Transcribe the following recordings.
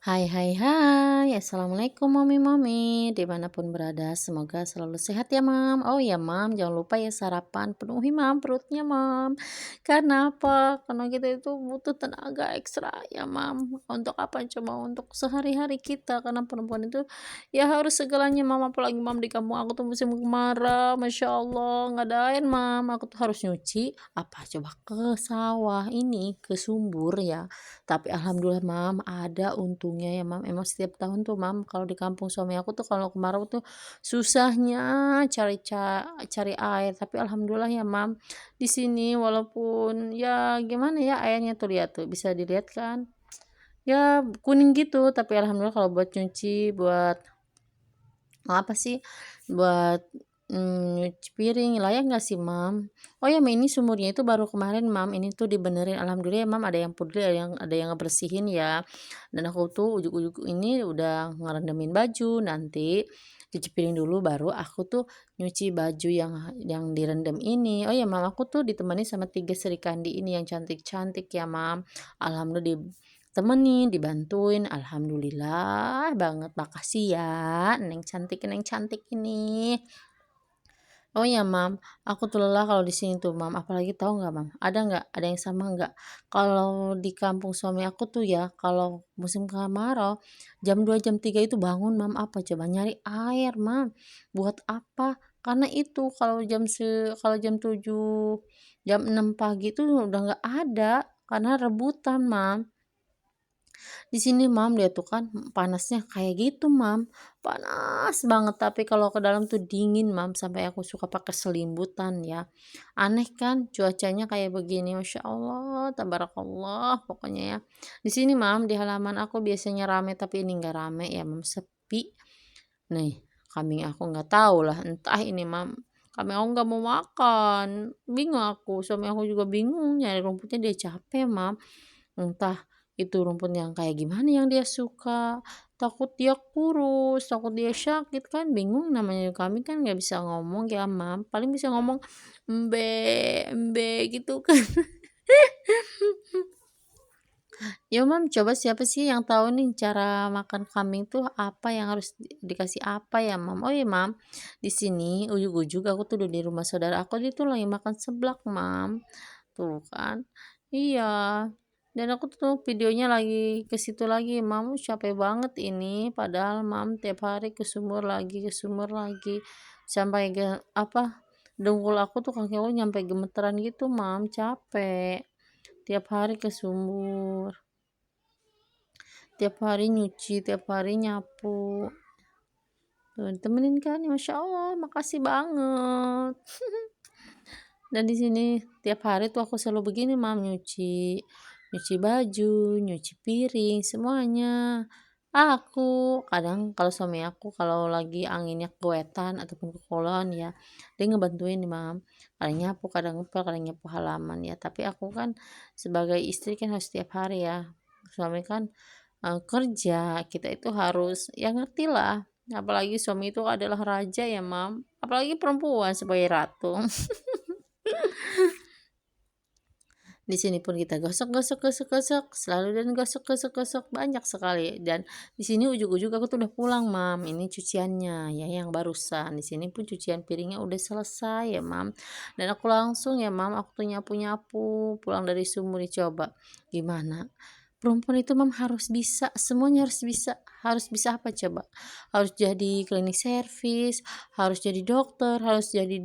Hai hai hai, assalamualaikum mami-mami, dimanapun berada semoga selalu sehat ya mam. Oh ya mam, jangan lupa ya sarapan, penuhi mam perutnya mam. Karena apa? Karena kita itu butuh tenaga ekstra ya mam. Untuk apa? Cuma untuk sehari-hari kita, karena perempuan itu ya harus segalanya mam. Apalagi mam di kampung aku tuh musim kemarau, masya Allah nggak ada air mam. Aku tuh harus nyuci apa coba ke sawah ini, ke sumur ya. Tapi alhamdulillah Mam, ada untungnya ya Mam, emang setiap tahun tuh Mam, kalau di kampung suami aku tuh kalau kemarau tuh susahnya cari air, tapi alhamdulillah ya Mam, di sini walaupun ya gimana ya airnya tuh lihat tuh, bisa dilihat kan, ya kuning gitu, tapi alhamdulillah kalau buat nyuci, buat apa sih, buat, nyuci piring layak nggak sih, Mam? Oh ya, ini sumurnya itu baru kemarin, Mam, ini tuh dibenerin, alhamdulillah ya, Mam, ada yang peduli, ada yang ngebersihin ya. Dan aku tuh ujug-ujug ini udah ngerendemin baju, nanti cuci piring dulu baru aku tuh nyuci baju yang direndam ini. Oh ya, Mam, aku tuh ditemani sama 3 serikandi ini yang cantik-cantik ya, Mam. Alhamdulillah temenin, dibantuin, alhamdulillah banget, makasih ya neng cantik ini. Oh ya Mam, aku tuh lelah kalau di sini tuh Mam, apalagi tahu nggak Mam, ada yang sama nggak, kalau di kampung suami aku tuh ya, kalau musim kemarau, jam 2 jam 3 itu bangun Mam, apa coba, nyari air Mam, buat apa? Karena itu kalau jam 7 jam 6 pagi itu udah nggak ada, karena rebutan Mam. Di sini Mam, dia tuh kan panasnya kayak gitu Mam, panas banget tapi kalau ke dalam tuh dingin Mam, sampai aku suka pakai selimbutan ya. Aneh kan cuacanya kayak begini, Masya Allah, tabarakallah pokoknya ya. Di sini Mam, di halaman aku biasanya rame tapi ini nggak rame ya Mam, sepi. Nih, kambing aku nggak tahu lah, entah ini Mam, kambing aku nggak mau makan, bingung aku, suami aku juga bingung nyari rumputnya, dia capek Mam. Entah itu rumput yang kayak gimana yang dia suka, takut dia kurus, takut dia sakit kan bingung, namanya kami kan nggak bisa ngomong ya Mam, paling bisa ngomong "embe, embe" gitu kan. Ya Mam, coba siapa sih yang tahu nih cara makan kambing tuh apa yang harus dikasih apa ya Mam? Oh ya Mam, di sini ujug-ujug aku tuh udah di rumah saudara aku, dia tuh lagi makan seblak Mam. Tuh kan. Iya. Dan aku tuh videonya lagi ke situ lagi, "Mam, capek banget ini." Padahal Mam tiap hari ke sumur lagi. Sampai apa, dengkul aku tuh kaki aku nyampe gemeteran gitu, Mam, capek. Tiap hari ke sumur, tiap hari nyuci, tiap hari nyapu. Tuh, temenin kan, ya Masya Allah, makasih banget. Dan di sini tiap hari tuh aku selalu begini Mam, nyuci baju, nyuci piring, semuanya. Aku kadang kalau suami aku kalau lagi anginnya kewetan ataupun kekolon ya, dia ngebantuin nih Mam. Kadang nyapu, kadang ngepel, kadang nyapu halaman ya. Tapi aku kan sebagai istri kan harus setiap hari ya. Suami kan kerja, kita itu harus ya ngerti lah. Apalagi suami itu adalah raja ya Mam. Apalagi perempuan sebagai ratu. Di sini pun kita gosok gosok gosok gosok selalu, dan gosok gosok gosok banyak sekali. Dan di sini ujug-ujug aku tuh udah pulang Mam, ini cuciannya ya yang barusan. Di sini pun cucian piringnya udah selesai ya Mam, dan aku langsung ya Mam, aku tuh nyapu nyapu pulang dari sumur. Coba gimana, perempuan itu Mam harus bisa, semuanya harus bisa apa coba? Harus jadi klinik servis, harus jadi dokter, harus jadi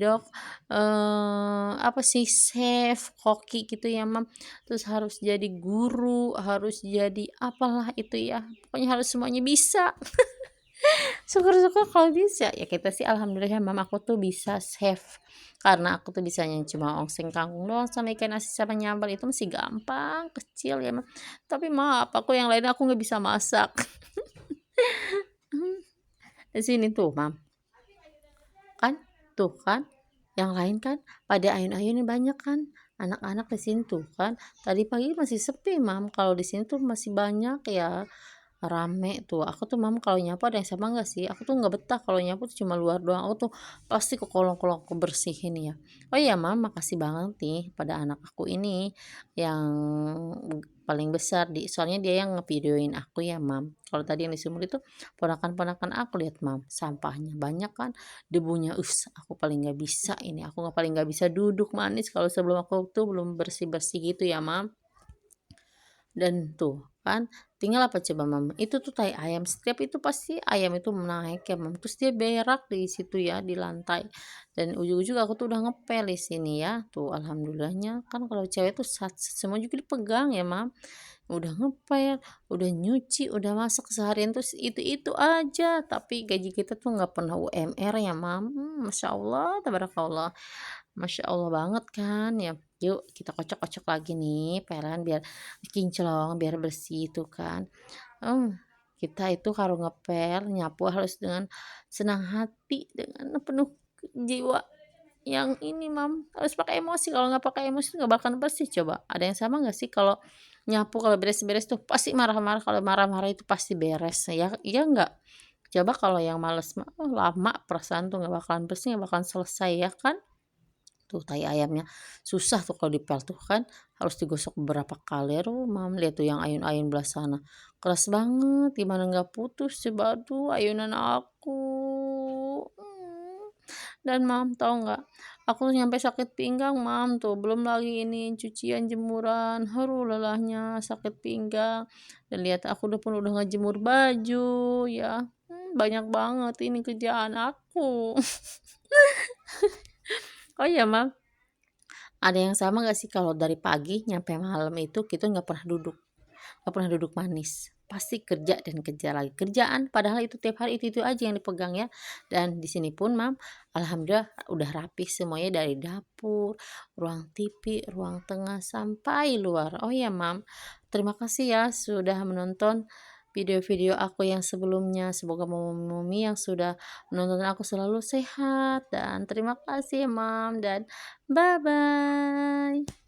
apa sih, chef, koki gitu ya Mam. Terus harus jadi guru, harus jadi apalah itu ya. Pokoknya harus semuanya bisa. Syukur-syukur kalau bisa. Ya kita sih alhamdulillah ya Mam, aku tuh bisa chef. Karena aku tuh bisanya cuma oseng kangkung doang sama ikan asin sama nyambal, itu masih gampang, kecil ya Mam. Tapi maaf, aku yang lain aku nggak bisa masak. Di sini tuh Mam, kan, tuh kan, yang lain kan pada ayun-ayunin banyak kan, anak-anak di sini tuh kan. Tadi pagi masih sepi Mam, kalau di sini tuh masih banyak ya. rame tuh. Aku tuh Mam kalau nyapu ada yang sama nggak sih? Aku tuh nggak betah kalau nyapu tuh cuma luar doang. Aku tuh pasti ke kolong-kolong aku bersihin ya. Oh iya Mam, makasih banget nih pada anak aku ini yang paling besar soalnya dia yang ngevideoin aku ya Mam. Kalau tadi yang di sumur itu ponakan-ponakan aku, lihat Mam, sampahnya banyak kan, debunya, aku paling nggak bisa ini. Aku nggak paling nggak bisa duduk manis kalau sebelum aku tuh belum bersih-bersih gitu ya Mam. Dan tuh kan, tinggal apa coba Mam, itu tuh tai ayam, setiap itu pasti ayam itu naik ya Mam, terus dia berak di situ ya, di lantai. Dan ujung-ujung aku tuh udah ngepel di sini ya, tuh alhamdulillahnya kan kalau cewek tuh semua juga dipegang ya Mam. Udah ngepel, udah nyuci, udah masak seharian terus itu-itu aja, tapi gaji kita tuh nggak pernah UMR ya Mam. Masya Allah, tabarakallah. Masya Allah banget kan ya. Yuk kita kocok-kocok lagi nih pelan biar kinclong, biar bersih itu kan. Mmm, kita itu kalau ngepel, nyapu harus dengan senang hati, dengan penuh jiwa yang ini Mam, harus pakai emosi, kalau nggak pakai emosi nggak bakal bersih coba. Ada yang sama nggak sih kalau nyapu, kalau beres-beres tuh pasti marah-marah, kalau marah-marah itu pasti beres, ya iya nggak? Coba kalau yang males mah, lama perasaan tuh nggak bakalan bersih, nggak bakalan selesai ya kan? Tuh tai ayamnya susah tuh kalau dipel tuh kan, harus digosok beberapa kali. Aduh Mam, lihat tuh yang ayun-ayun belah sana, keras banget, gimana nggak putus coba, aduh ayunan aku. Mmm. Dan Mam tahu nggak, aku nyampe sakit pinggang Mam tuh, belum lagi ini cucian jemuran, haduh lelahnya sakit pinggang. Dan lihat aku udah ngejemur baju ya, banyak banget ini kerjaan aku. Oh iya Mam, ada yang sama nggak sih kalau dari pagi nyampe malam itu kita nggak pernah duduk manis. Pasti kerja dan kerja lagi. Kerjaan padahal itu tiap hari itu aja yang dipegang ya. Dan di sini pun Mam, alhamdulillah udah rapih semuanya dari dapur, ruang TV, ruang tengah sampai luar. Oh ya Mam, terima kasih ya sudah menonton video-video aku yang sebelumnya. Semoga momi-momi yang sudah menonton aku selalu sehat dan terima kasih ya Mam dan bye bye.